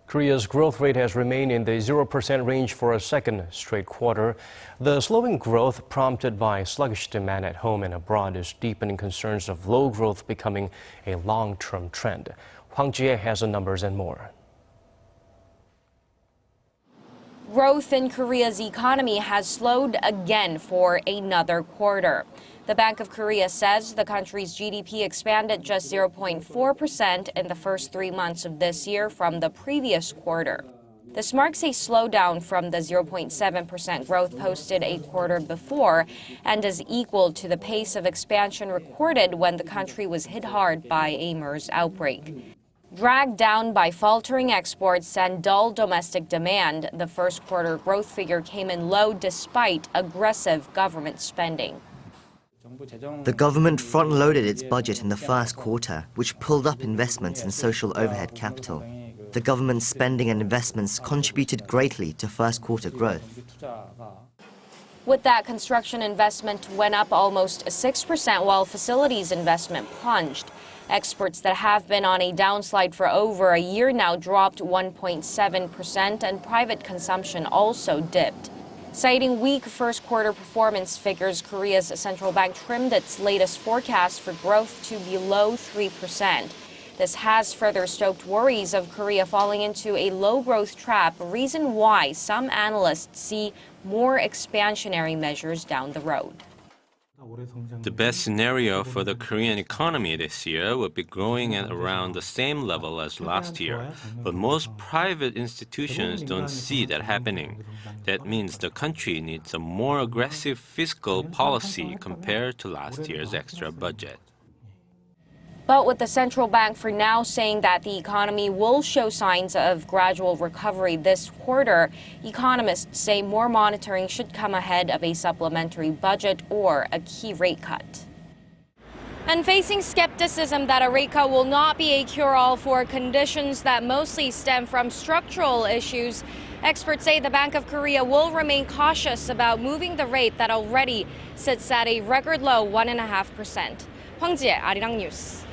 Korea's growth rate has remained in the 0% range for a second straight quarter. The slowing growth prompted by sluggish demand at home and abroad is deepening concerns of low growth becoming a long-term trend. Hwang Ji-hye has the numbers and more. Growth in Korea's economy has slowed again for another quarter. The Bank of Korea says the country's GDP expanded just 0.4% in the first 3 months of this year from the previous quarter. This marks a slowdown from the 0.7% growth posted a quarter before and is equal to the pace of expansion recorded when the country was hit hard by a MERS outbreak. Dragged down by faltering exports and dull domestic demand, the first quarter growth figure came in low despite aggressive government spending. The government front-loaded its budget in the first quarter, which pulled up investments in social overhead capital. The government's spending and investments contributed greatly to first quarter growth. With that, construction investment went up almost 6%, while facilities investment plunged. Exports that have been on a downslide for over a year now dropped 1.7%, and private consumption also dipped. Citing weak first quarter performance figures, Korea's central bank trimmed its latest forecast for growth to below 3%. This has further stoked worries of Korea falling into a low-growth trap, a reason why some analysts see more expansionary measures down the road. The best scenario for the Korean economy this year would be growing at around the same level as last year. But most private institutions don't see that happening. That means the country needs a more aggressive fiscal policy compared to last year's extra budget. But with the central bank for now saying that the economy will show signs of gradual recovery this quarter, economists say more monitoring should come ahead of a supplementary budget or a key rate cut. And facing skepticism that a rate cut will not be a cure-all for conditions that mostly stem from structural issues, experts say the Bank of Korea will remain cautious about moving the rate that already sits at a record low 1.5%. Hwang Ji-hye, Arirang News.